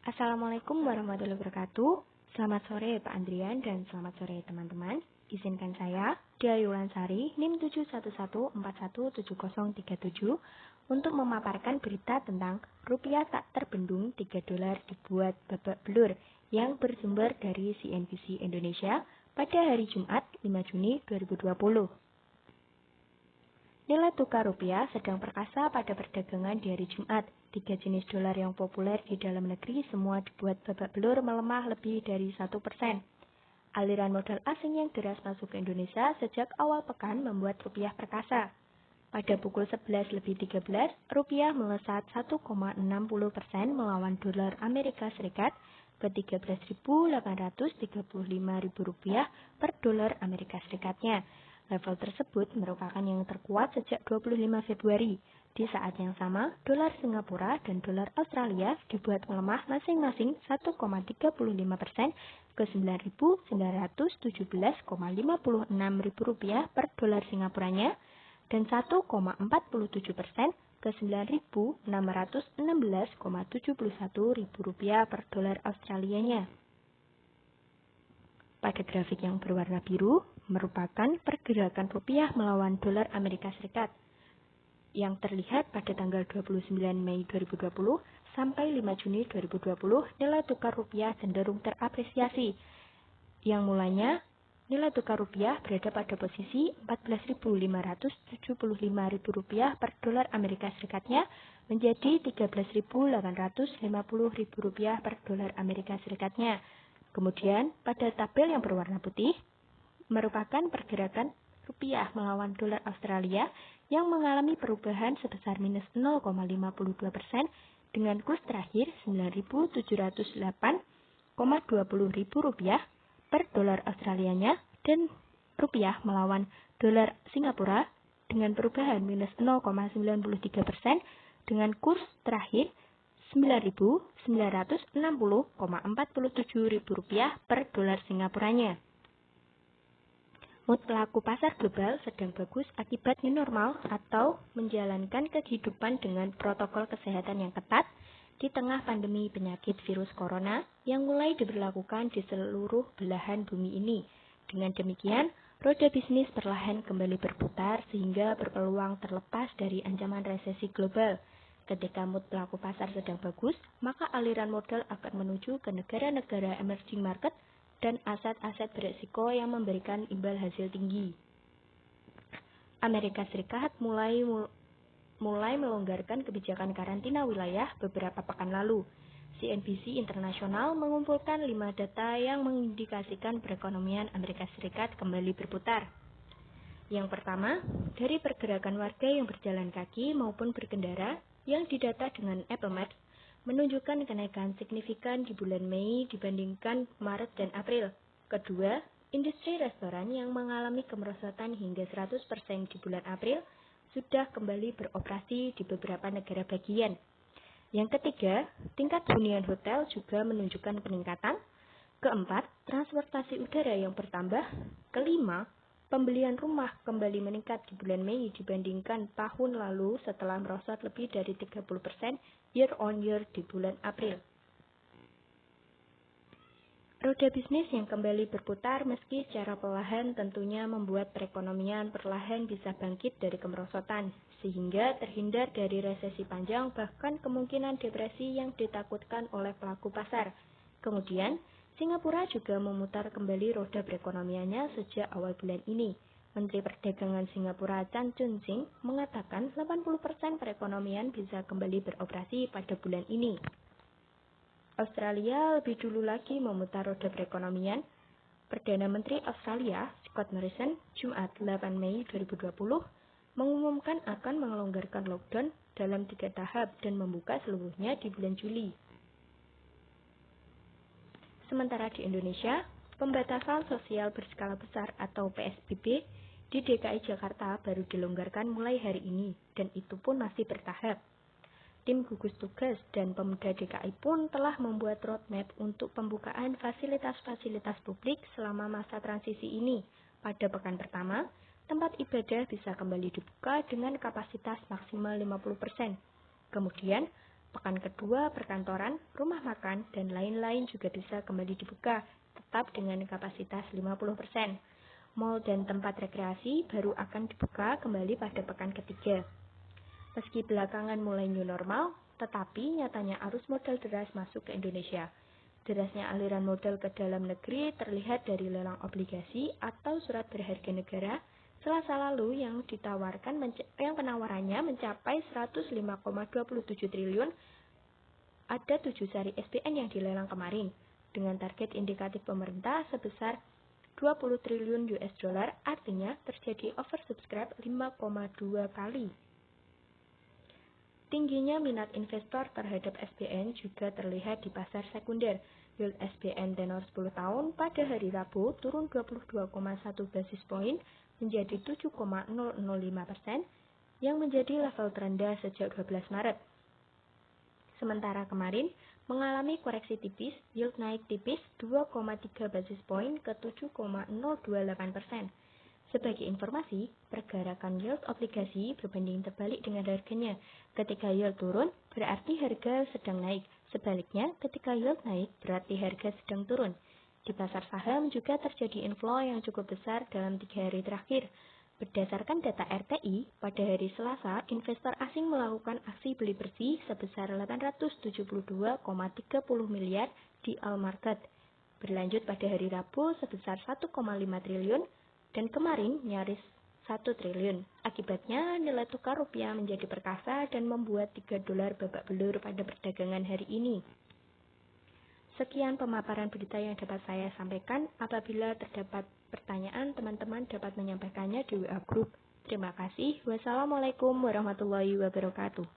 Assalamualaikum warahmatullahi wabarakatuh. Selamat sore Pak Andrian dan selamat sore teman-teman. Izinkan saya, Dia Yulansari, NIM 711417037 untuk memaparkan berita tentang rupiah tak terbendung 3 dolar dibuat babak belur yang bersumber dari CNBC Indonesia pada hari Jumat 5 Juni 2020. Nilai tukar rupiah sedang perkasa pada perdagangan di hari Jumat. 3 jenis dolar yang populer di dalam negeri semua dibuat babak belur melemah lebih dari 1%. Aliran modal asing yang deras masuk ke Indonesia sejak awal pekan membuat rupiah perkasa. Pada pukul 11.13, rupiah melesat 1,60% melawan dolar Amerika Serikat ke Rp13.835.000 per dolar Amerika Serikatnya. Level tersebut merupakan yang terkuat sejak 25 Februari. Di saat yang sama, dolar Singapura dan dolar Australia dibuat melemah masing-masing 1,35% ke Rp9.917,56 per dolar Singapuranya dan 1,47% ke Rp9.616,71 per dolar Australianya. Pada grafik yang berwarna biru, merupakan pergerakan rupiah melawan dolar Amerika Serikat yang terlihat pada tanggal 29 Mei 2020 sampai 5 Juni 2020 nilai tukar rupiah cenderung terapresiasi. Yang mulanya nilai tukar rupiah berada pada posisi Rp14.575.000 per dolar Amerika Serikatnya menjadi Rp13.850.000 per dolar Amerika Serikatnya. Kemudian, pada tabel yang berwarna putih, merupakan pergerakan rupiah melawan dolar Australia yang mengalami perubahan sebesar minus 0,52% dengan kurs terakhir Rp9.708,20 per dolar Australianya dan rupiah melawan dolar Singapura dengan perubahan minus 0,93% dengan kurs terakhir Rp9.960,47 per dolar Singapuranya. Mood pelaku pasar global sedang bagus akibat new normal atau menjalankan kehidupan dengan protokol kesehatan yang ketat di tengah pandemi penyakit virus corona yang mulai diberlakukan di seluruh belahan bumi ini. Dengan demikian, roda bisnis perlahan kembali berputar sehingga berpeluang terlepas dari ancaman resesi global. Ketika mood pelaku pasar sedang bagus, maka aliran modal akan menuju ke negara-negara emerging market dan aset-aset beresiko yang memberikan imbal hasil tinggi. Amerika Serikat mulai melonggarkan kebijakan karantina wilayah beberapa pekan lalu. CNBC Internasional mengumpulkan 5 data yang mengindikasikan perekonomian Amerika Serikat kembali berputar. Yang pertama, dari pergerakan warga yang berjalan kaki maupun berkendara yang didata dengan Apple Maps menunjukkan kenaikan signifikan di bulan Mei dibandingkan Maret dan April. Kedua, industri restoran yang mengalami kemerosotan hingga 100% di bulan April sudah kembali beroperasi di beberapa negara bagian. Yang ketiga, tingkat hunian hotel juga menunjukkan peningkatan. Keempat, transportasi udara yang bertambah. Kelima, pembelian rumah kembali meningkat di bulan Mei dibandingkan tahun lalu setelah merosot lebih dari 30% year on year di bulan April. Roda bisnis yang kembali berputar meski secara perlahan tentunya membuat perekonomian perlahan bisa bangkit dari kemerosotan, sehingga terhindar dari resesi panjang bahkan kemungkinan depresi yang ditakutkan oleh pelaku pasar. Kemudian, Singapura juga memutar kembali roda perekonomiannya sejak awal bulan ini. Menteri Perdagangan Singapura Chan Chun Sing mengatakan 80% perekonomian bisa kembali beroperasi pada bulan ini. Australia lebih dulu lagi memutar roda perekonomian. Perdana Menteri Australia Scott Morrison Jumat 8 Mei 2020 mengumumkan akan melonggarkan lockdown dalam 3 tahap dan membuka seluruhnya di bulan Juli. Sementara di Indonesia, pembatasan sosial berskala besar atau PSBB di DKI Jakarta baru dilonggarkan mulai hari ini dan itu pun masih bertahap. Tim gugus tugas dan Pemda DKI pun telah membuat roadmap untuk pembukaan fasilitas-fasilitas publik selama masa transisi ini. Pada pekan pertama, tempat ibadah bisa kembali dibuka dengan kapasitas maksimal 50%. Kemudian, Pekan kedua, perkantoran, rumah makan, dan lain-lain juga bisa kembali dibuka, tetap dengan kapasitas 50%. Mal dan tempat rekreasi baru akan dibuka kembali pada pekan ketiga. Meski belakangan mulai new normal, tetapi nyatanya arus modal deras masuk ke Indonesia. Derasnya aliran modal ke dalam negeri terlihat dari lelang obligasi atau surat berharga negara Selasa lalu yang penawarannya mencapai 105,27 triliun. Ada 7 seri SBN yang dilelang kemarin dengan target indikatif pemerintah sebesar 20 triliun US dollar, artinya terjadi oversubscribe 5,2 kali. Tingginya minat investor terhadap SBN juga terlihat di pasar sekunder. Yield SBN tenor 10 tahun pada hari Rabu turun 22,1 basis poin menjadi 7,005%, yang menjadi level terendah sejak 12 Maret. Sementara kemarin mengalami koreksi tipis, yield naik tipis 2,3 basis poin ke 7,028%. Sebagai informasi, pergerakan yield obligasi berbanding terbalik dengan harganya. Ketika yield turun, berarti harga sedang naik. Sebaliknya, ketika yield naik, berarti harga sedang turun. Di pasar saham juga terjadi inflow yang cukup besar dalam 3 hari terakhir. Berdasarkan data RTI, pada hari Selasa, investor asing melakukan aksi beli bersih sebesar 872,30 miliar di all market. Berlanjut pada hari Rabu sebesar 1,5 triliun dan kemarin nyaris 1 triliun. Akibatnya, nilai tukar rupiah menjadi perkasa dan membuat 3 dolar babak belur pada perdagangan hari ini. Sekian pemaparan berita yang dapat saya sampaikan. Apabila terdapat pertanyaan, teman-teman dapat menyampaikannya di WA Group. Terima kasih. Wassalamualaikum warahmatullahi wabarakatuh.